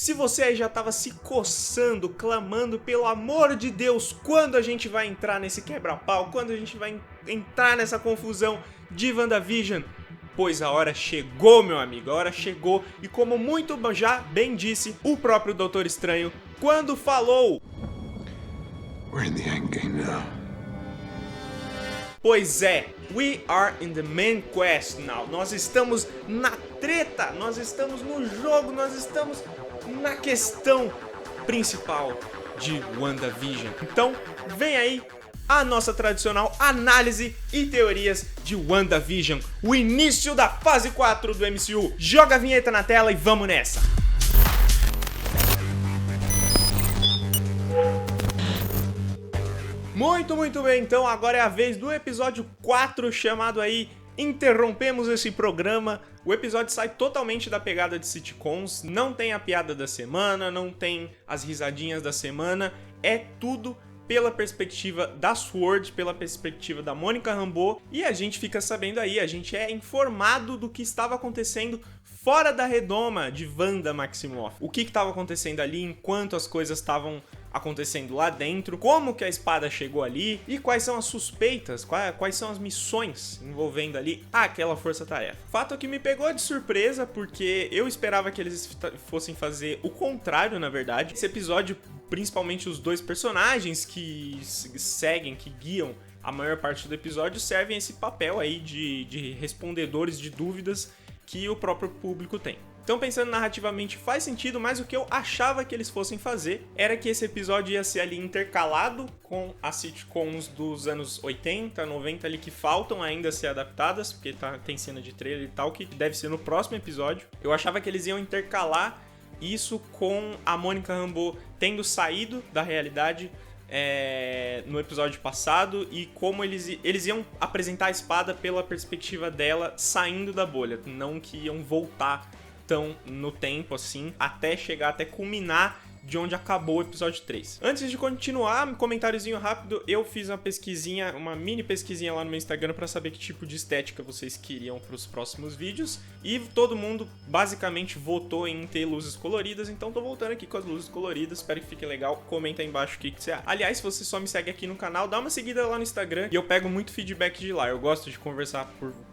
Se você aí já tava se coçando, clamando, pelo amor de Deus, quando a gente vai entrar nesse quebra-pau, quando a gente vai entrar nessa confusão de WandaVision, pois a hora chegou, meu amigo, a hora chegou, e como muito já bem disse o próprio Doutor Estranho, quando falou... We're in the endgame now. Pois é, we are in the main quest now. Nós estamos na treta, nós estamos no jogo, nós estamos na questão principal de WandaVision. Então, vem aí a nossa tradicional análise e teorias de WandaVision, o início da fase 4 do MCU. Joga a vinheta na tela e vamos nessa! Muito bem, então agora é a vez do episódio 4, chamado aí Interrompemos esse programa. O episódio sai totalmente da pegada de sitcoms, não tem a piada da semana, não tem as risadinhas da semana, é tudo pela perspectiva da SWORD, pela perspectiva da Monica Rambeau, e a gente fica sabendo aí, a gente é informado do que estava acontecendo fora da redoma de Wanda Maximoff. O que estava acontecendo ali enquanto as coisas estavam acontecendo lá dentro, como que a espada chegou ali e quais são as suspeitas, quais são as missões envolvendo ali aquela força-tarefa. Fato que me pegou de surpresa, porque eu esperava que eles fossem fazer o contrário, na verdade. Esse episódio, principalmente os dois personagens que seguem, que guiam a maior parte do episódio, servem esse papel aí de respondedores de dúvidas que o próprio público tem. Então, pensando narrativamente, faz sentido, mas o que eu achava que eles fossem fazer era que esse episódio ia ser ali intercalado com as sitcoms dos anos 80, 90 ali que faltam ainda ser adaptadas, porque tem cena de trailer e tal, que deve ser no próximo episódio. Eu achava que eles iam intercalar isso com a Monica Rambeau tendo saído da realidade no episódio passado, e como eles iam apresentar a espada pela perspectiva dela saindo da bolha, não que iam voltar tão no tempo assim, até culminar de onde acabou o episódio 3. Antes de continuar, um comentáriozinho rápido, eu fiz uma mini pesquisinha lá no meu Instagram pra saber que tipo de estética vocês queriam pros próximos vídeos, e todo mundo basicamente votou em ter luzes coloridas, então tô voltando aqui com as luzes coloridas, espero que fique legal, comenta aí embaixo o que você acha. Aliás, se você só me segue aqui no canal, dá uma seguida lá no Instagram, e eu pego muito feedback de lá, eu gosto de conversar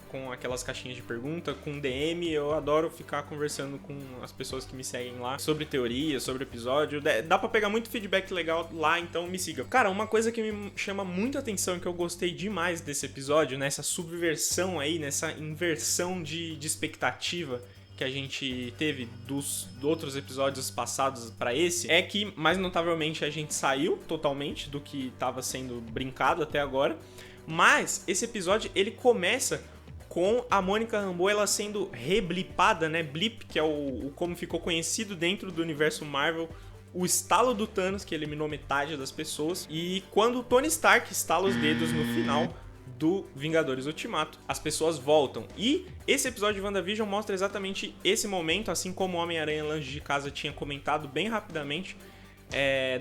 com aquelas caixinhas de pergunta, com DM, eu adoro ficar conversando com as pessoas que me seguem lá, sobre teoria, sobre episódio. Dá pra pegar muito feedback legal lá, então me siga. Cara, uma coisa que me chama muito atenção e que eu gostei demais desse episódio, nessa subversão aí, nessa inversão de expectativa que a gente teve dos outros episódios passados pra esse, é que, mais notavelmente, a gente saiu totalmente do que tava sendo brincado até agora, mas esse episódio, ele começa com a Monica Rambeau ela sendo reblipada, né? Blip, que é o como ficou conhecido dentro do universo Marvel, o estalo do Thanos, que eliminou metade das pessoas, e quando o Tony Stark estala os dedos no final do Vingadores Ultimato, as pessoas voltam. E esse episódio de WandaVision mostra exatamente esse momento, assim como o Homem-Aranha Longe de Casa tinha comentado bem rapidamente,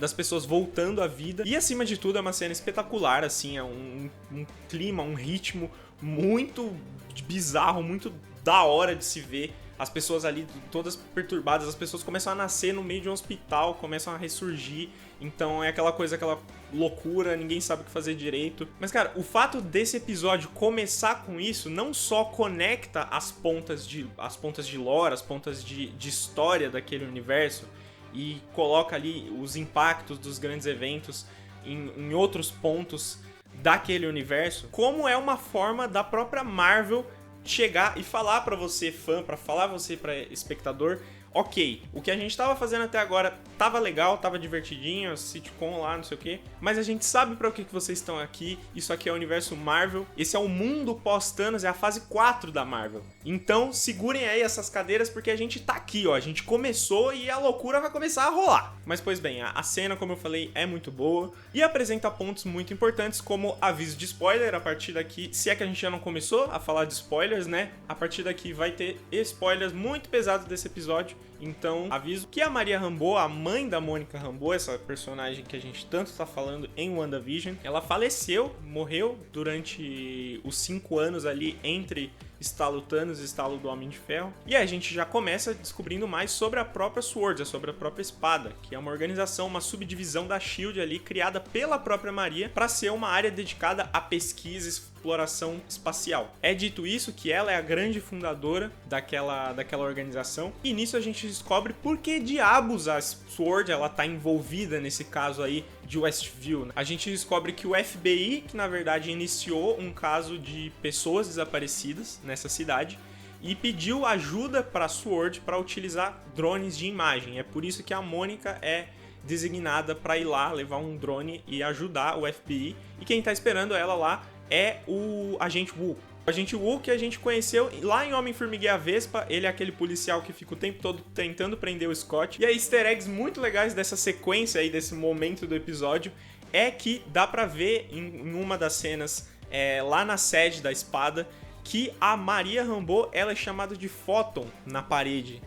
das pessoas voltando à vida. E acima de tudo é uma cena espetacular, assim, é um clima, um ritmo muito bizarro, muito da hora de se ver. As pessoas ali todas perturbadas, as pessoas começam a nascer no meio de um hospital, começam a ressurgir. Então é aquela coisa, aquela loucura, ninguém sabe o que fazer direito. Mas cara, o fato desse episódio começar com isso não só conecta as pontas de lore, as pontas de história daquele universo, e coloca ali os impactos dos grandes eventos em outros pontos daquele universo, como é uma forma da própria Marvel chegar e falar pra você fã, pra falar você pra espectador, ok, o que a gente tava fazendo até agora tava legal, tava divertidinho, sitcom lá, não sei o que, mas a gente sabe pra que vocês estão aqui, isso aqui é o universo Marvel, esse é o mundo pós-Thanos, é a fase 4 da Marvel. Então segurem aí essas cadeiras porque a gente tá aqui, ó, a gente começou e a loucura vai começar a rolar. Mas pois bem, a cena, como eu falei, é muito boa e apresenta pontos muito importantes como aviso de spoiler. A partir daqui, se é que a gente já não começou a falar de spoilers, né, a partir daqui vai ter spoilers muito pesados desse episódio. Então, aviso que a Maria Rambeau, a mãe da Mônica Rambeau, essa personagem que a gente tanto tá falando em WandaVision, ela faleceu, morreu durante os 5 anos ali entre estalo Thanos e estalo do Homem de Ferro. E aí a gente já começa descobrindo mais sobre a própria SWORD, sobre a própria espada, que é uma organização, uma subdivisão da SHIELD ali, criada pela própria Maria para ser uma área dedicada à pesquisa e exploração espacial. É dito isso que ela é a grande fundadora daquela organização, e nisso a gente descobre por que diabos a SWORD ela tá envolvida nesse caso aí de Westview. A gente descobre que o FBI, que na verdade iniciou um caso de pessoas desaparecidas nessa cidade, e pediu ajuda para a SWORD para utilizar drones de imagem. É por isso que a Mônica é designada para ir lá levar um drone e ajudar o FBI, e quem tá esperando ela lá é o Agente Woo. O Agente Woo que a gente conheceu lá em Homem-Formiga e a Vespa. Ele é aquele policial que fica o tempo todo tentando prender o Scott. E aí, easter eggs muito legais dessa sequência aí, desse momento do episódio, é que dá pra ver em uma das cenas lá na sede da espada, que a Maria Rambeau ela é chamada de Photon na parede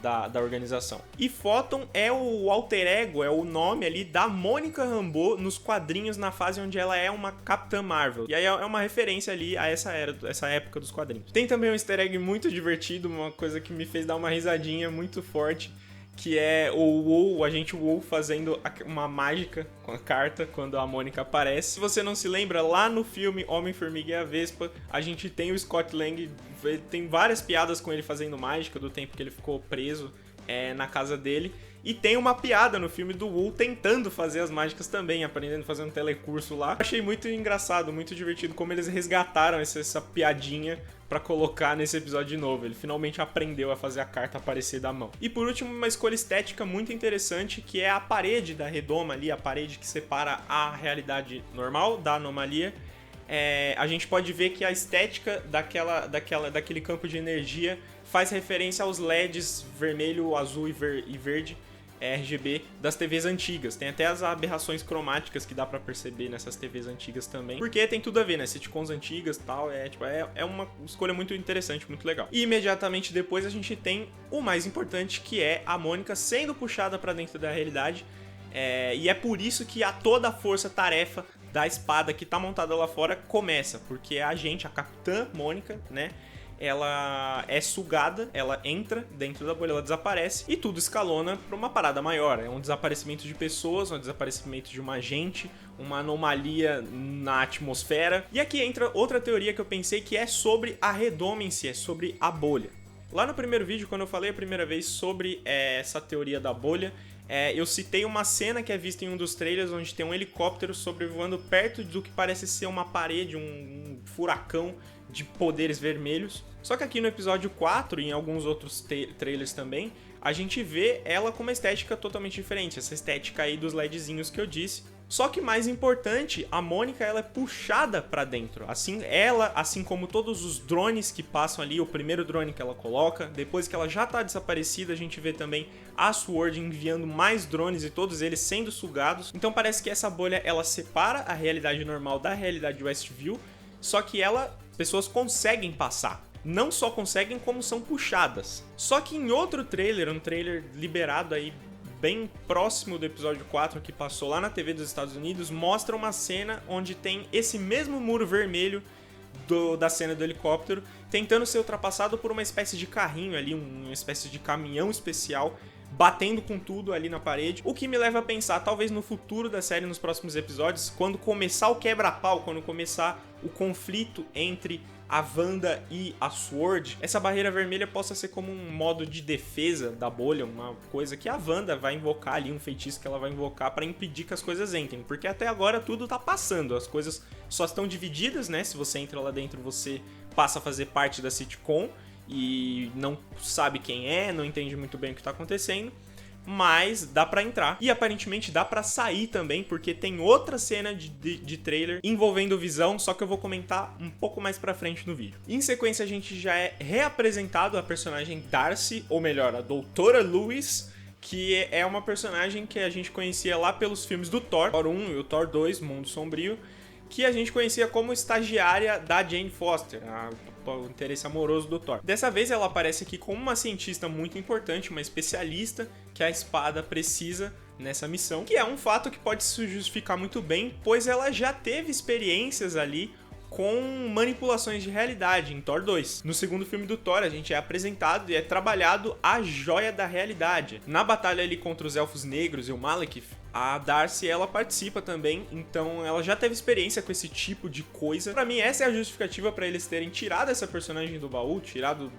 da organização. E Photon é o alter ego, é o nome ali da Mônica Rambeau nos quadrinhos, na fase onde ela é uma Capitã Marvel. E aí é uma referência ali a essa época dos quadrinhos. Tem também um easter egg muito divertido, uma coisa que me fez dar uma risadinha muito forte, que é o Agente Woo fazendo uma mágica com a carta quando a Mônica aparece. Se você não se lembra, lá no filme Homem-Formiga e a Vespa, a gente tem o Scott Lang, tem várias piadas com ele fazendo mágica do tempo que ele ficou preso na casa dele. E tem uma piada no filme do Woo tentando fazer as mágicas também, aprendendo a fazer um telecurso lá. Achei muito engraçado, muito divertido como eles resgataram essa piadinha pra colocar nesse episódio de novo. Ele finalmente aprendeu a fazer a carta aparecer da mão. E por último, uma escolha estética muito interessante, que é a parede da redoma ali, a parede que separa a realidade normal da anomalia. A gente pode ver que a estética daquele campo de energia faz referência aos LEDs vermelho, azul e verde RGB das TVs antigas. Tem até as aberrações cromáticas que dá pra perceber nessas TVs antigas também, porque tem tudo a ver, né? Sitcoms antigas e tal, é uma escolha muito interessante, muito legal. E imediatamente depois a gente tem o mais importante, que é a Mônica sendo puxada pra dentro da realidade, e é por isso que toda a força-tarefa da espada que tá montada lá fora começa, porque a Capitã Mônica, né? Ela é sugada, ela entra dentro da bolha, ela desaparece e tudo escalona para uma parada maior. É um desaparecimento de pessoas, um desaparecimento de uma agente, uma anomalia na atmosfera. E aqui entra outra teoria que eu pensei, que é sobre a redoma em si, é sobre a bolha. Lá no primeiro vídeo, quando eu falei a primeira vez sobre essa teoria da bolha, eu citei uma cena que é vista em um dos trailers, onde tem um helicóptero sobrevoando perto do que parece ser uma parede, um furacão de poderes vermelhos. Só que aqui no episódio 4 e em alguns outros trailers também, a gente vê ela com uma estética totalmente diferente, essa estética aí dos LEDzinhos que eu disse. Só que mais importante, a Mônica ela é puxada pra dentro. Assim como todos os drones que passam ali, o primeiro drone que ela coloca, depois que ela já tá desaparecida, a gente vê também a SWORD enviando mais drones e todos eles sendo sugados. Então parece que essa bolha ela separa a realidade normal da realidade Westview, só que pessoas conseguem passar. Não só conseguem, como são puxadas. Só que em outro trailer, um trailer liberado aí bem próximo do episódio 4, que passou lá na TV dos Estados Unidos, mostra uma cena onde tem esse mesmo muro vermelho da cena do helicóptero tentando ser ultrapassado por uma espécie de carrinho ali, uma espécie de caminhão especial, batendo com tudo ali na parede. O que me leva a pensar, talvez no futuro da série, nos próximos episódios, quando começar o quebra-pau, quando começar o conflito entre a Wanda e a SWORD, essa barreira vermelha possa ser como um modo de defesa da bolha, uma coisa que a Wanda vai invocar ali, um feitiço que ela vai invocar para impedir que as coisas entrem, porque até agora tudo tá passando, as coisas só estão divididas, né? Se você entra lá dentro, você passa a fazer parte da sitcom e não sabe quem não entende muito bem o que tá acontecendo, mas dá pra entrar. E aparentemente dá pra sair também, porque tem outra cena de trailer envolvendo o Visão, só que eu vou comentar um pouco mais pra frente no vídeo. Em sequência, a gente já é reapresentado a personagem Darcy, ou melhor, a Doutora Lewis, que é uma personagem que a gente conhecia lá pelos filmes do Thor 1 e o Thor 2, Mundo Sombrio, que a gente conhecia como estagiária da Jane Foster, o interesse amoroso do Thor. Dessa vez ela aparece aqui como uma cientista muito importante, uma especialista que a espada precisa nessa missão, que é um fato que pode se justificar muito bem, pois ela já teve experiências ali com manipulações de realidade em Thor 2. No segundo filme do Thor, a gente é apresentado e é trabalhado a joia da realidade. Na batalha ali contra os Elfos Negros e o Malekith, a Darcy, ela participa também, então ela já teve experiência com esse tipo de coisa. Pra mim, essa é a justificativa pra eles terem tirado essa personagem do baú, tirado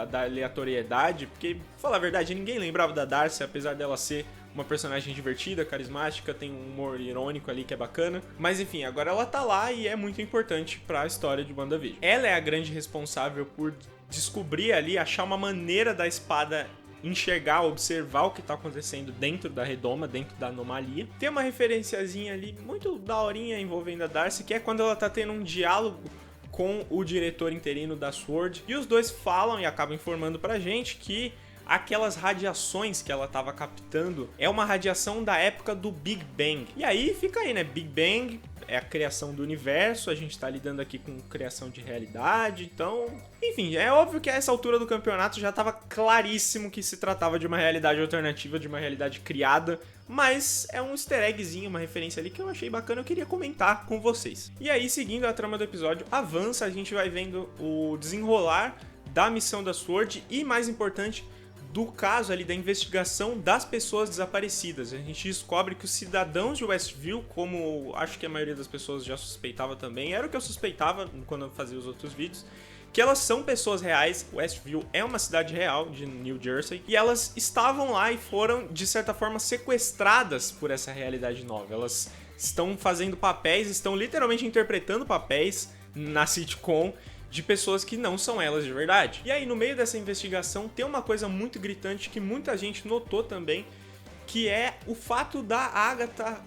da aleatoriedade, porque, pra falar a verdade, ninguém lembrava da Darcy, apesar dela ser uma personagem divertida, carismática, tem um humor irônico ali que é bacana. Mas enfim, agora ela tá lá e é muito importante pra história de WandaVision. Ela é a grande responsável por descobrir ali, achar uma maneira da espada enxergar, observar o que tá acontecendo dentro da redoma, dentro da anomalia. Tem uma referenciazinha ali muito daorinha envolvendo a Darcy, que é quando ela tá tendo um diálogo com o diretor interino da SWORD, e os dois falam e acabam informando pra gente que aquelas radiações que ela tava captando é uma radiação da época do Big Bang. E aí fica aí, né? Big Bang é a criação do universo, a gente tá lidando aqui com criação de realidade, então... Enfim, é óbvio que a essa altura do campeonato já tava claríssimo que se tratava de uma realidade alternativa, de uma realidade criada, mas é um easter eggzinho, uma referência ali que eu achei bacana, eu queria comentar com vocês. E aí, seguindo a trama do episódio, avança, a gente vai vendo o desenrolar da missão da SWORD e, mais importante, do caso ali da investigação das pessoas desaparecidas. A gente descobre que os cidadãos de Westview, como acho que a maioria das pessoas já suspeitava também, era o que eu suspeitava quando eu fazia os outros vídeos, que elas são pessoas reais. Westview é uma cidade real de New Jersey e elas estavam lá e foram, de certa forma, sequestradas por essa realidade nova. Elas estão fazendo papéis, estão literalmente interpretando papéis na sitcom de pessoas que não são elas de verdade. E aí, no meio dessa investigação, tem uma coisa muito gritante que muita gente notou também, que é o fato da Agatha,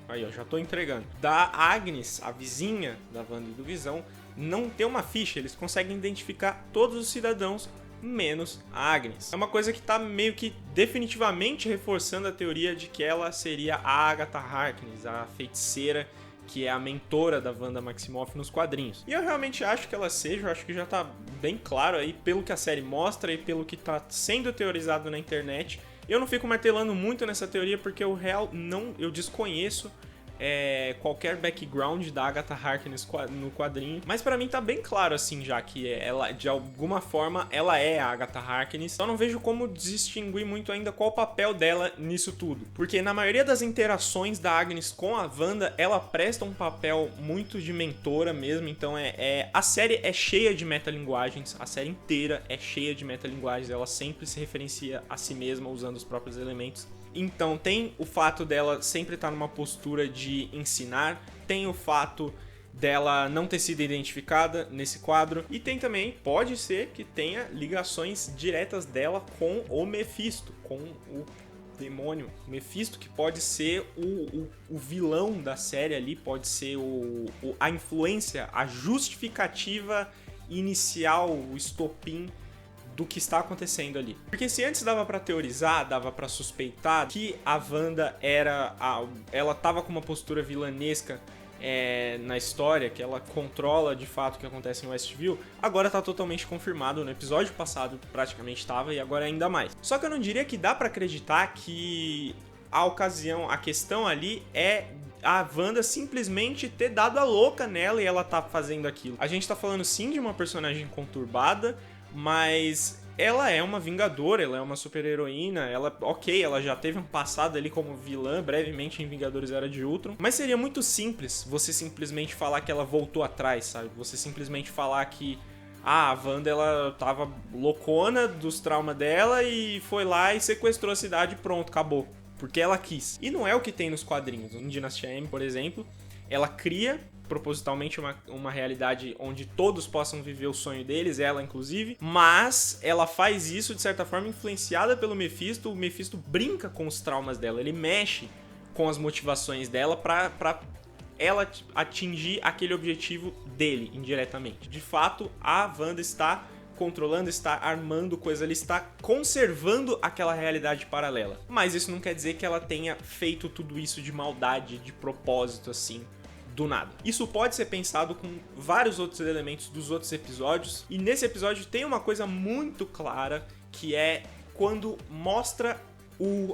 aí ó, já tô entregando, da Agnes, a vizinha da Wanda e do Visão, não ter uma ficha. Eles conseguem identificar todos os cidadãos, menos a Agnes. É uma coisa que tá meio que definitivamente reforçando a teoria de que ela seria a Agatha Harkness, a feiticeira que é a mentora da Wanda Maximoff nos quadrinhos. E eu realmente acho que ela seja, eu acho que já tá bem claro aí, pelo que a série mostra e pelo que tá sendo teorizado na internet. Eu não fico martelando muito nessa teoria porque eu desconheço qualquer background da Agatha Harkness no quadrinho, mas pra mim tá bem claro assim já que ela, de alguma forma, ela é a Agatha Harkness. Então não vejo como distinguir muito ainda qual o papel dela nisso tudo, porque na maioria das interações da Agnes com a Wanda, ela presta um papel muito de mentora mesmo. Então a série é cheia de metalinguagens, a série inteira é cheia de metalinguagens, ela sempre se referencia a si mesma usando os próprios elementos. Então tem o fato dela sempre estar numa postura de ensinar, tem o fato dela não ter sido identificada nesse quadro, e tem também, pode ser que tenha ligações diretas dela com o Mephisto, com o demônio Mephisto, que pode ser o vilão da série ali, pode ser a influência, a justificativa inicial, o estopim do que está acontecendo ali. Porque se antes dava pra teorizar, dava pra suspeitar que a Wanda ela tava com uma postura vilanesca na história, que ela controla de fato o que acontece em Westview, agora tá totalmente confirmado. No episódio passado praticamente estava, e agora ainda mais. Só que eu não diria que dá pra acreditar que a questão ali é a Wanda simplesmente ter dado a louca nela e ela tá fazendo aquilo. A gente tá falando sim de uma personagem conturbada, mas ela é uma vingadora, ela é uma super-heroína, ela já teve um passado ali como vilã, brevemente em Vingadores Era de Ultron, mas seria muito simples você simplesmente falar que ela voltou atrás, sabe? Você simplesmente falar que a Wanda, ela tava loucona dos traumas dela e foi lá e sequestrou a cidade e pronto, acabou. Porque ela quis. E não é o que tem nos quadrinhos. Em Dinastia M, por exemplo, ela cria propositalmente uma realidade onde todos possam viver o sonho deles, ela inclusive, mas ela faz isso de certa forma influenciada pelo Mephisto. O Mephisto brinca com os traumas dela, ele mexe com as motivações dela pra ela atingir aquele objetivo dele indiretamente. De fato, a Wanda está controlando, está armando coisa, ela está conservando aquela realidade paralela. Mas isso não quer dizer que ela tenha feito tudo isso de maldade, de propósito, assim, do nada. Isso pode ser pensado com vários outros elementos dos outros episódios, e nesse episódio tem uma coisa muito clara, que é quando mostra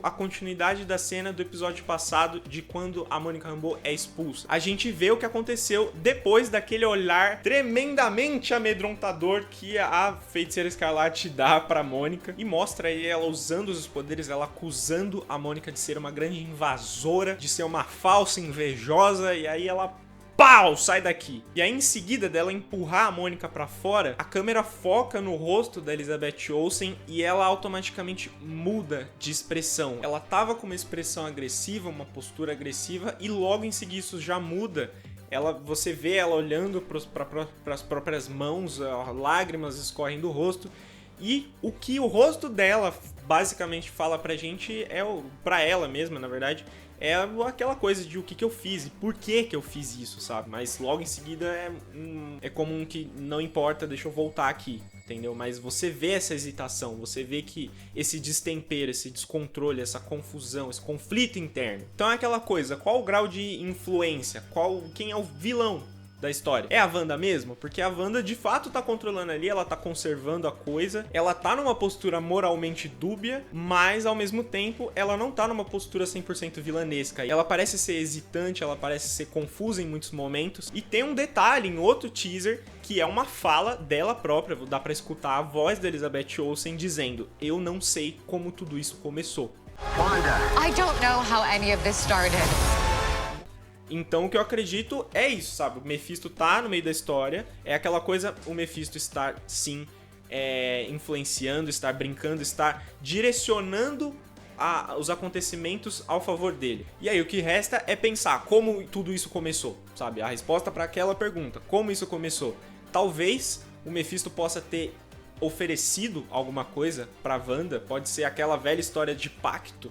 a continuidade da cena do episódio passado, de quando a Monica Rambeau é expulsa. A gente vê o que aconteceu depois daquele olhar tremendamente amedrontador que a Feiticeira Escarlate dá pra Mônica, e mostra aí ela usando os poderes, ela acusando a Mônica de ser uma grande invasora, de ser uma falsa invejosa, e aí ela pau, sai daqui. E aí em seguida dela empurrar a Mônica pra fora, a câmera foca no rosto da Elizabeth Olsen e ela automaticamente muda de expressão. Ela tava com uma expressão agressiva, uma postura agressiva, e logo em seguida isso já muda. Você vê ela olhando para as próprias mãos, lágrimas escorrem do rosto, e o que o rosto dela basicamente fala pra gente, pra ela mesma, na verdade, é aquela coisa de o que eu fiz e por que eu fiz isso, sabe? Mas logo em seguida é comum que não importa, deixa eu voltar aqui, entendeu? Mas você vê essa hesitação, você vê que esse destempero, esse descontrole, essa confusão, esse conflito interno. Então é aquela coisa, qual o grau de influência? Quem é o vilão da história? É a Wanda mesmo? Porque a Wanda de fato tá controlando ali, ela tá conservando a coisa, ela tá numa postura moralmente dúbia, mas ao mesmo tempo ela não tá numa postura 100% vilanesca. Ela parece ser hesitante, ela parece ser confusa em muitos momentos, e tem um detalhe em outro teaser que é uma fala dela própria, dá pra escutar a voz da Elizabeth Olsen dizendo: eu não sei como tudo isso começou. Wanda. I don't know how any of this started. Então o que eu acredito é isso, sabe? O Mephisto tá no meio da história, é aquela coisa, o Mephisto estar, sim, influenciando, estar brincando, estar direcionando os acontecimentos ao favor dele. E aí o que resta é pensar como tudo isso começou, sabe? A resposta para aquela pergunta, como isso começou? Talvez o Mephisto possa ter oferecido alguma coisa pra Wanda, pode ser aquela velha história de pacto,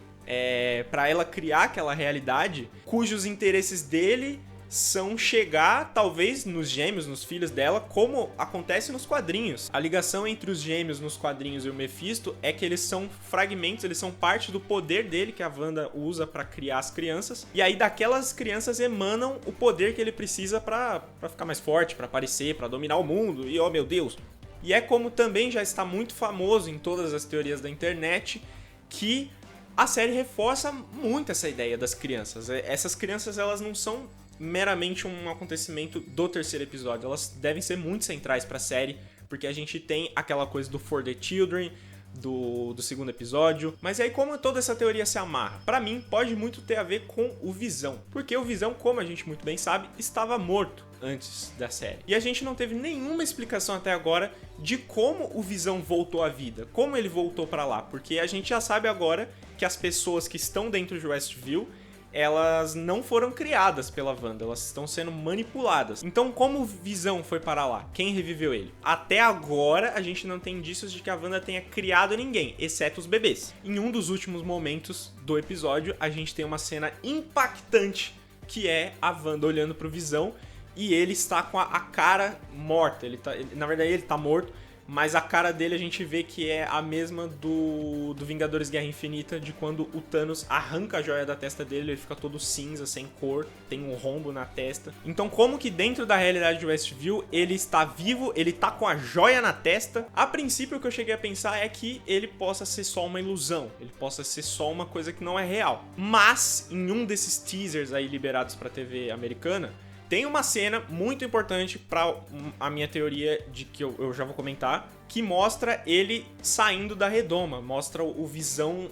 para ela criar aquela realidade cujos interesses dele são chegar, talvez, nos gêmeos, nos filhos dela, como acontece nos quadrinhos. A ligação entre os gêmeos nos quadrinhos e o Mephisto é que eles são fragmentos, eles são parte do poder dele que a Wanda usa para criar as crianças, e aí daquelas crianças emanam o poder que ele precisa para ficar mais forte, para aparecer, para dominar o mundo, e oh meu Deus. E é como também já está muito famoso em todas as teorias da internet, que a série reforça muito essa ideia das crianças. Essas crianças, elas não são meramente um acontecimento do terceiro episódio. Elas devem ser muito centrais pra série, porque a gente tem aquela coisa do For the Children, do segundo episódio. Mas aí como toda essa teoria se amarra? Pra mim, pode muito ter a ver com o Visão. Porque o Visão, como a gente muito bem sabe, estava morto antes da série. E a gente não teve nenhuma explicação até agora de como o Visão voltou à vida, como ele voltou pra lá, porque a gente já sabe agora que as pessoas que estão dentro de Westview, elas não foram criadas pela Wanda, elas estão sendo manipuladas. Então como o Visão foi para lá? Quem reviveu ele? Até agora a gente não tem indícios de que a Wanda tenha criado ninguém, exceto os bebês. Em um dos últimos momentos do episódio, a gente tem uma cena impactante, que é a Wanda olhando pro Visão, e ele está com a cara morta. Na verdade ele tá morto, mas a cara dele a gente vê que é a mesma do Vingadores Guerra Infinita, de quando o Thanos arranca a joia da testa dele, ele fica todo cinza, sem cor, tem um rombo na testa. Então como que dentro da realidade de Westview ele está vivo, ele tá com a joia na testa? A princípio o que eu cheguei a pensar é que ele possa ser só uma ilusão, ele possa ser só uma coisa que não é real. Mas em um desses teasers aí liberados pra TV americana, tem uma cena muito importante para a minha teoria, de que eu já vou comentar, que mostra ele saindo da redoma, mostra o Visão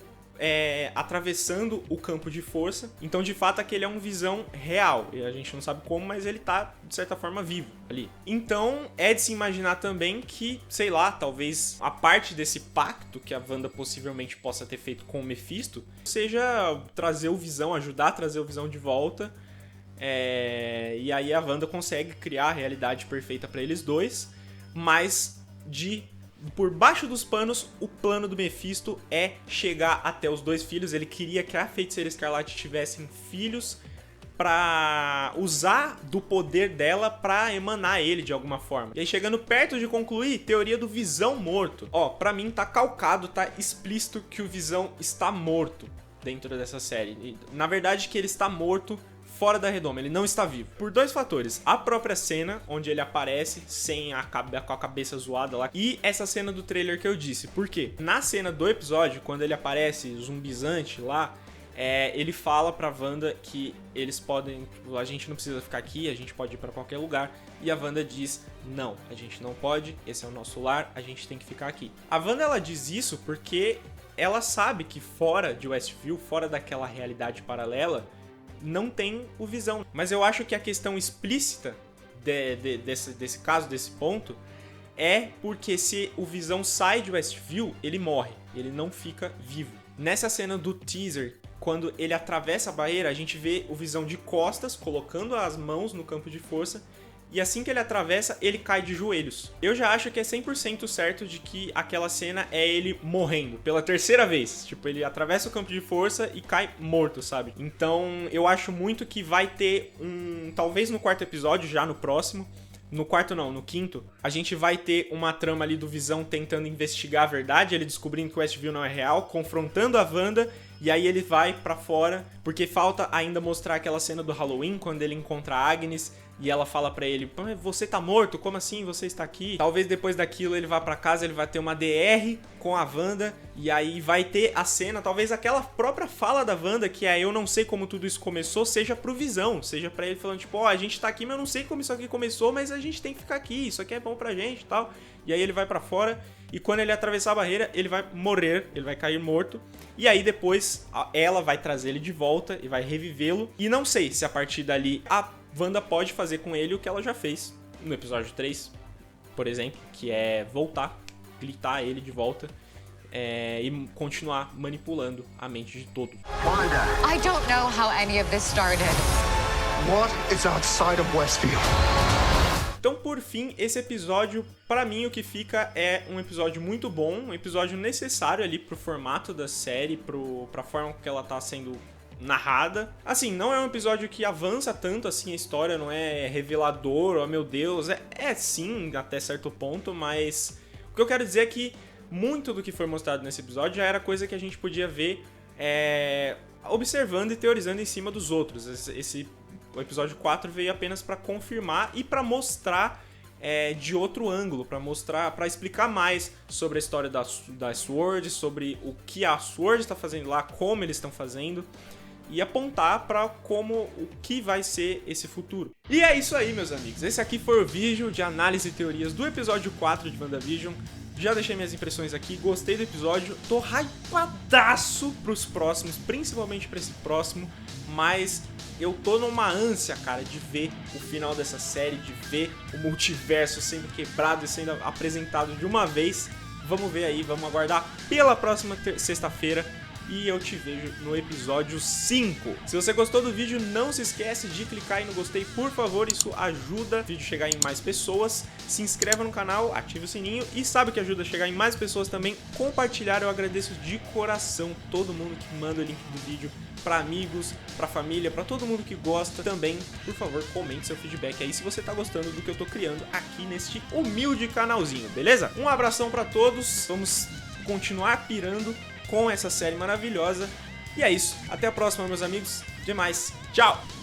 atravessando o campo de força. Então, de fato, aquele é um Visão real. E a gente não sabe como, mas ele tá, de certa forma, vivo ali. Então, é de se imaginar também que, sei lá, talvez a parte desse pacto que a Wanda possivelmente possa ter feito com o Mephisto seja trazer o Visão, ajudar a trazer o Visão de volta. E aí a Wanda consegue criar a realidade perfeita para eles dois, mas por baixo dos panos, o plano do Mephisto é chegar até os dois filhos. Ele queria que a Feiticeira Escarlate tivessem filhos pra usar do poder dela pra emanar ele de alguma forma. E aí, chegando perto de concluir, teoria do Visão morto. Pra mim tá calcado, tá explícito que o Visão está morto dentro dessa série. E, na verdade, que ele está morto fora da redoma, ele não está vivo. Por 2 fatores, a própria cena, onde ele aparece sem com a cabeça zoada lá, e essa cena do trailer que eu disse. Por quê? Na cena do episódio, quando ele aparece zumbizante lá, ele fala pra Wanda que eles podem, a gente não precisa ficar aqui, a gente pode ir pra qualquer lugar, e a Wanda diz, não, a gente não pode, esse é o nosso lar, a gente tem que ficar aqui. A Wanda, ela diz isso porque ela sabe que fora de Westview, fora daquela realidade paralela, não tem o Visão. Mas eu acho que a questão explícita desse caso, desse ponto, é porque se o Visão sai de Westview, ele morre, ele não fica vivo. Nessa cena do teaser, quando ele atravessa a barreira, a gente vê o Visão de costas, colocando as mãos no campo de força, e assim que ele atravessa, ele cai de joelhos. Eu já acho que é 100% certo de que aquela cena é ele morrendo pela 3ª vez. Tipo, ele atravessa o campo de força e cai morto, sabe? Então, eu acho muito que vai ter talvez no 4º episódio, já no próximo. No 4º não, no 5º, a gente vai ter uma trama ali do Visão tentando investigar a verdade, ele descobrindo que o Westview não é real, confrontando a Wanda, e aí ele vai pra fora, porque falta ainda mostrar aquela cena do Halloween, quando ele encontra a Agnes, e ela fala pra ele, você tá morto? Como assim você está aqui? Talvez depois daquilo ele vá pra casa, ele vai ter uma DR com a Wanda, e aí vai ter a cena, talvez aquela própria fala da Wanda, que é eu não sei como tudo isso começou, seja pro Visão, seja pra ele falando tipo, a gente tá aqui, mas eu não sei como isso aqui começou, mas a gente tem que ficar aqui, isso aqui é bom pra gente e tal. E aí ele vai pra fora, e quando ele atravessar a barreira, ele vai morrer, ele vai cair morto, e aí depois ela vai trazer ele de volta e vai revivê-lo, e não sei se a partir dali a Wanda pode fazer com ele o que ela já fez no episódio 3, por exemplo, que é voltar, glitar ele de volta e continuar manipulando a mente de todos. Wanda. I don't know how any of this started. What is outside of Westview? Então, por fim, esse episódio, pra mim, o que fica é um episódio muito bom, um episódio necessário ali pro formato da série, pra forma que ela tá sendo narrada. Assim, não é um episódio que avança tanto assim a história, não é revelador, oh meu Deus, é sim, até certo ponto, mas o que eu quero dizer é que muito do que foi mostrado nesse episódio já era coisa que a gente podia ver observando e teorizando em cima dos outros. O episódio 4 veio apenas pra confirmar e pra mostrar de outro ângulo, pra explicar mais sobre a história da SWORD, sobre o que a SWORD está fazendo lá, como eles estão fazendo, e apontar para o que vai ser esse futuro. E é isso aí, meus amigos. Esse aqui foi o vídeo de análise e teorias do episódio 4 de WandaVision. Já deixei minhas impressões aqui, gostei do episódio, tô hypadaço pros próximos, principalmente pra esse próximo, mas eu tô numa ânsia, cara, de ver o final dessa série, de ver o multiverso sendo quebrado e sendo apresentado de uma vez. Vamos ver aí, vamos aguardar pela próxima sexta-feira. E eu te vejo no episódio 5. Se você gostou do vídeo, não se esquece de clicar aí no gostei, por favor. Isso ajuda o vídeo a chegar em mais pessoas. Se inscreva no canal, ative o sininho. E sabe o que ajuda a chegar em mais pessoas também? Compartilhar. Eu agradeço de coração todo mundo que manda o link do vídeo para amigos, para família, para todo mundo que gosta. Também, por favor, comente seu feedback aí se você tá gostando do que eu tô criando aqui neste humilde canalzinho, beleza? Um abração para todos. Vamos continuar pirando com essa série maravilhosa. E é isso. Até a próxima, meus amigos. Demais. Tchau!